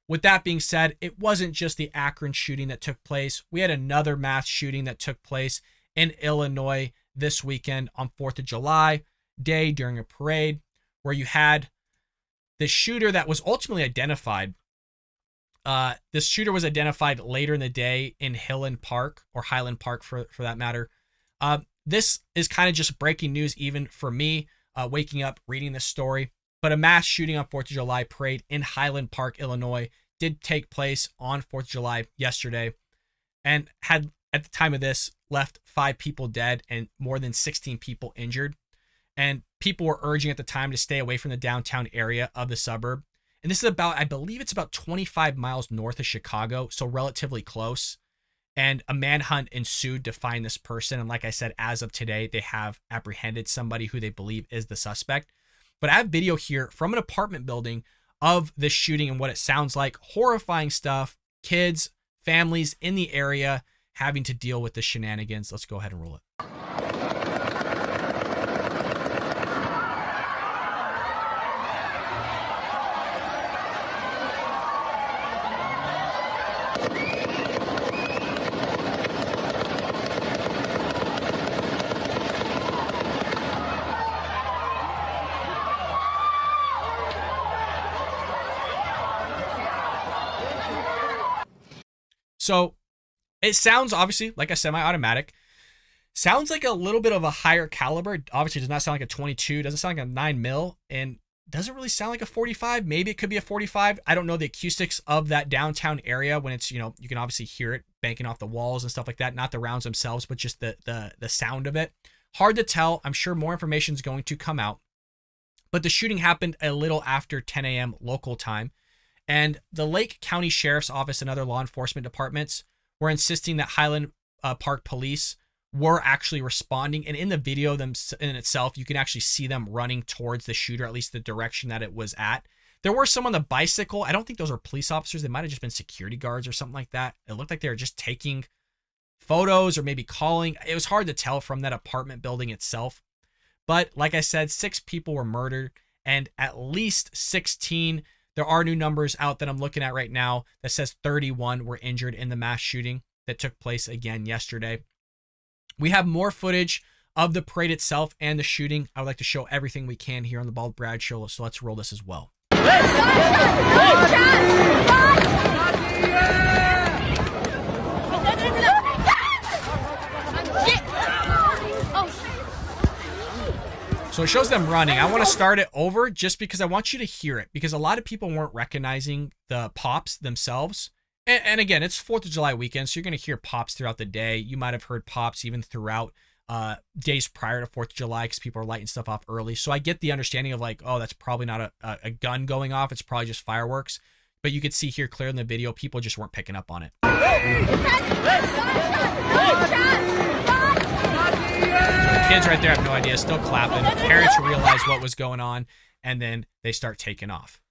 With that being said, it wasn't just the Akron shooting that took place. We had another mass shooting that took place in Illinois this weekend on 4th of July day during a parade, where you had the shooter that was ultimately identified. This shooter was identified later in the day in Highland Park, or Highland Park for that matter. This is kind of just breaking news even for me, waking up, reading this story. But a mass shooting on 4th of July parade in Highland Park, Illinois did take place on 4th of July yesterday, and had, at the time of this, left 5 people dead and more than 16 people injured. And people were urging at the time to stay away from the downtown area of the suburb. And this is about, I believe it's about 25 miles north of Chicago, so relatively close. And a manhunt ensued to find this person. And like I said, as of today, they have apprehended somebody who they believe is the suspect. But I have video here from an apartment building of this shooting and what it sounds like. Horrifying stuff. Kids, families in the area having to deal with the shenanigans. Let's go ahead and roll it. So it sounds, obviously, like a semi-automatic. Sounds like a little bit of a higher caliber. Obviously, does not sound like a 22. Doesn't sound like a 9mm. And doesn't really sound like a 45. Maybe it could be a 45. I don't know the acoustics of that downtown area when it's, you can obviously hear it banking off the walls and stuff like that. Not the rounds themselves, but just the sound of it. Hard to tell. I'm sure more information is going to come out. But the shooting happened a little after 10 a.m. local time. And the Lake County Sheriff's Office and other law enforcement departments were insisting that Highland Park police were actually responding. And in the video in itself, you can actually see them running towards the shooter, at least the direction that it was at. There were some on the bicycle. I don't think those were police officers. They might have just been security guards or something like that. It looked like they were just taking photos or maybe calling. It was hard to tell from that apartment building itself. But like I said, 6 people were murdered and at least 16. There are new numbers out that I'm looking at right now that says 31 were injured in the mass shooting that took place again yesterday. We have more footage of the parade itself and the shooting. I would like to show everything we can here on the Bald Brad Show, so let's roll this as well. So it shows them running. I want to start it over just because I want you to hear it, because a lot of people weren't recognizing the pops themselves. And again, it's 4th of July weekend, so you're going to hear pops throughout the day. You might have heard pops even throughout days prior to 4th of July because people are lighting stuff off early. So I get the understanding of like, oh, that's probably not a gun going off. It's probably just fireworks. But you could see here clear in the video, people just weren't picking up on it. So the kids right there have no idea, still clapping. Parents realize what was going on, and then they start taking off.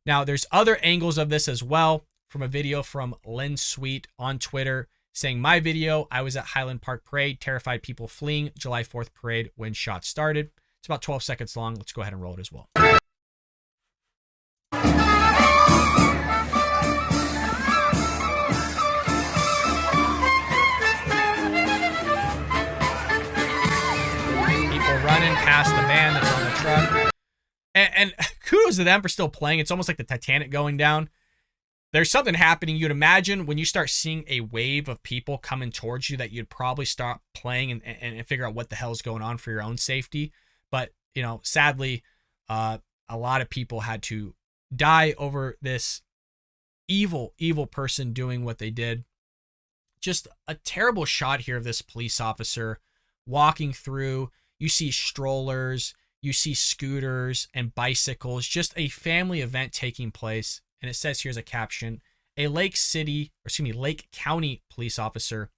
Now, there's other angles of this as well, from a video from Lynn Sweet on Twitter saying, my video, I was at Highland Park Parade, terrified people fleeing July 4th parade when shots started. It's about 12 seconds long. Let's go ahead and roll it as well. Running past the van that's on the truck. And kudos to them for still playing. It's almost like the Titanic going down. There's something happening. You'd imagine when you start seeing a wave of people coming towards you that you'd probably stop playing and figure out what the hell is going on for your own safety. But, sadly, a lot of people had to die over this evil, evil person doing what they did. Just a terrible shot here of this police officer walking through. You see strollers, you see scooters and bicycles, just a family event taking place. And it says here's a caption: a Lake County police officer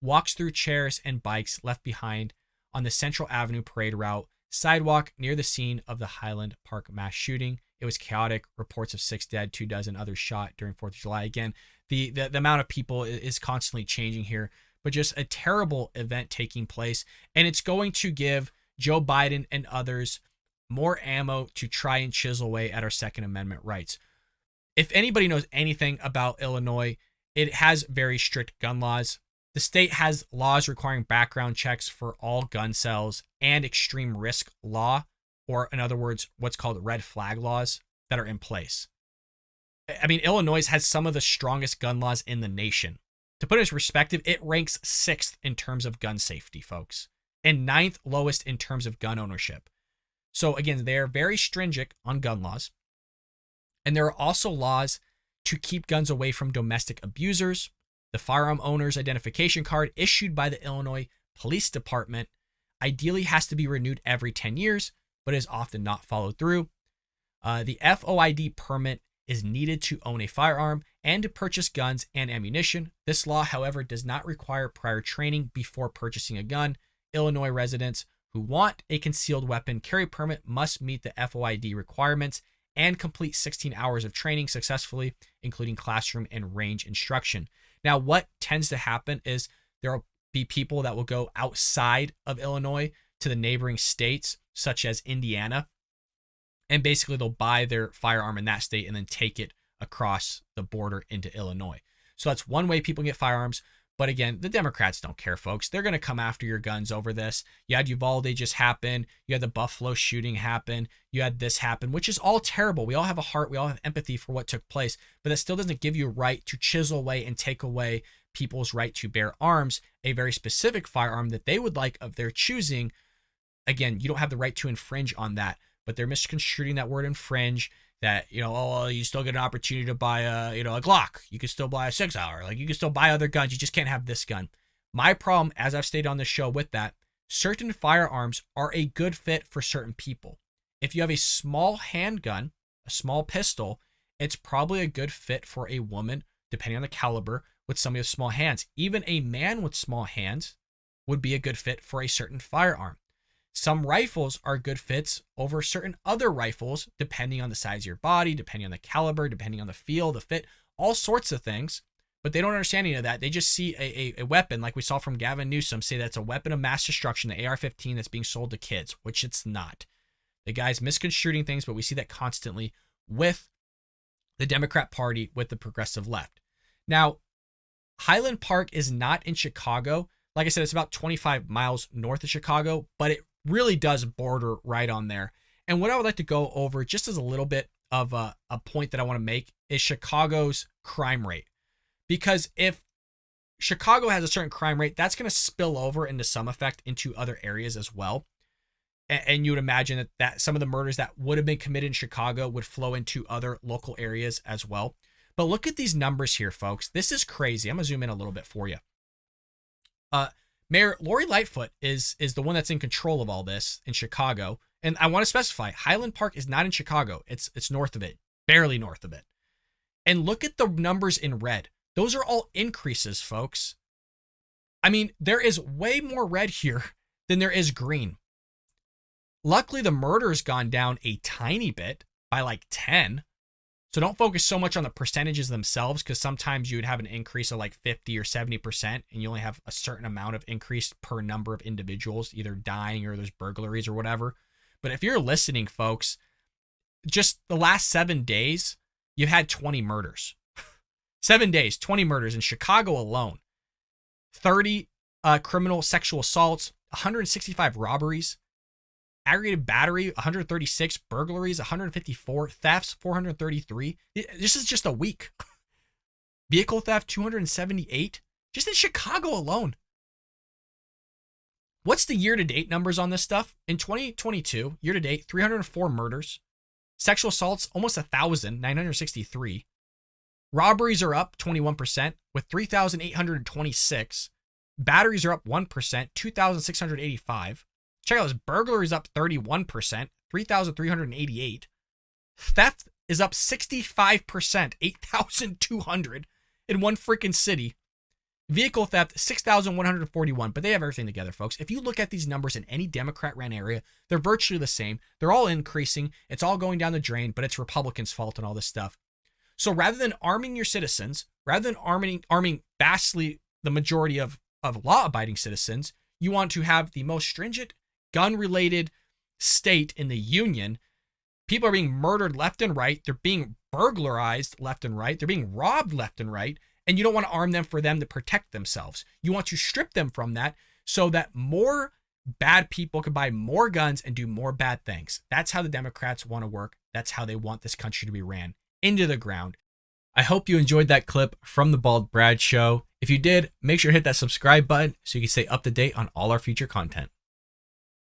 walks through chairs and bikes left behind on the Central Avenue parade route sidewalk near the scene of the Highland Park mass shooting. It was chaotic. Reports of 6 dead, 24 others shot during 4th of July. Again, the amount of people is constantly changing here. But just a terrible event taking place. And it's going to give Joe Biden and others more ammo to try and chisel away at our Second Amendment rights. If anybody knows anything about Illinois, it has very strict gun laws. The state has laws requiring background checks for all gun sales and extreme risk law, or in other words, what's called red flag laws that are in place. I mean, Illinois has some of the strongest gun laws in the nation. To put it in perspective, it ranks 6th in terms of gun safety, folks, and 9th lowest in terms of gun ownership. So again, they're very stringent on gun laws. And there are also laws to keep guns away from domestic abusers. The firearm owner's identification card issued by the Illinois Police Department ideally has to be renewed every 10 years, but is often not followed through. The FOID permit is needed to own a firearm and to purchase guns and ammunition. This law, however, does not require prior training before purchasing a gun. Illinois residents who want a concealed weapon carry permit must meet the FOID requirements and complete 16 hours of training successfully, including classroom and range instruction. Now, what tends to happen is there will be people that will go outside of Illinois to the neighboring states, such as Indiana, and basically they'll buy their firearm in that state and then take it across the border into Illinois. So that's one way people get firearms. But again, the Democrats don't care, folks. They're going to come after your guns over this. You had Uvalde just happen. You had the Buffalo shooting happen. You had this happen, which is all terrible. We all have a heart. We all have empathy for what took place. But that still doesn't give you a right to chisel away and take away people's right to bear arms, a very specific firearm that they would like of their choosing. Again, you don't have the right to infringe on that. But they're misconstruing that word infringe, that, you still get an opportunity to buy a Glock. You can still buy a 6-hour. Like, you can still buy other guns. You just can't have this gun. My problem, as I've stated on the show with that, certain firearms are a good fit for certain people. If you have a small handgun, a small pistol, it's probably a good fit for a woman, depending on the caliber, with somebody with small hands. Even a man with small hands would be a good fit for a certain firearm. Some rifles are good fits over certain other rifles, depending on the size of your body, depending on the caliber, depending on the feel, the fit, all sorts of things. But they don't understand any of that. They just see a weapon, like we saw from Gavin Newsom, say that's a weapon of mass destruction, the AR-15 that's being sold to kids, which it's not. The guy's misconstruing things, but we see that constantly with the Democrat Party, with the progressive left. Now, Highland Park is not in Chicago. Like I said, it's about 25 miles north of Chicago, but it really does border right on there. And what I would like to go over, just as a little bit of a point that I want to make, is Chicago's crime rate. Because if Chicago has a certain crime rate, that's going to spill over into some effect into other areas as well. And you would imagine that some of the murders that would have been committed in Chicago would flow into other local areas as well. But look at these numbers here, folks. This is crazy. I'm going to zoom in a little bit for you. Mayor Lori Lightfoot is the one that's in control of all this in Chicago. And I want to specify, Highland Park is not in Chicago. It's north of it, barely north of it. And look at the numbers in red. Those are all increases, folks. I mean, there is way more red here than there is green. Luckily, the murder's gone down a tiny bit by like 10. So don't focus so much on the percentages themselves, because sometimes you would have an increase of like 50 or 70%, and you only have a certain amount of increase per number of individuals either dying or there's burglaries or whatever. But if you're listening, folks, just the last 7 days, you've had 20 murders. 7 days, 20 murders in Chicago alone. 30 criminal sexual assaults, 165 robberies, aggravated battery, 136, burglaries, 154, thefts, 433. This is just a week. Vehicle theft, 278, just in Chicago alone. What's the year-to-date numbers on this stuff? In 2022, year-to-date, 304 murders. Sexual assaults, almost 1,000, 963. Robberies are up 21% with 3,826. Batteries are up 1%, 2,685. Check out this. Burglaries up 31%, 3,388. Theft is up 65%, 8,200 in one freaking city. Vehicle theft, 6,141. But they have everything together, folks. If you look at these numbers in any Democrat-ran area, they're virtually the same. They're all increasing. It's all going down the drain, but it's Republicans' fault and all this stuff. So rather than arming your citizens, rather than arming vastly the majority of law-abiding citizens, you want to have the most stringent gun-related state in the union, People are being murdered left and right. They're being burglarized left and right. They're being robbed left and right. And you don't want to arm them for them to protect themselves. You want to strip them from that so that more bad people can buy more guns and do more bad things. That's how the Democrats want to work. That's how they want this country to be ran into the ground. I hope you enjoyed that clip from the Bald Brad Show. If you did, make sure to hit that subscribe button so you can stay up to date on all our future content.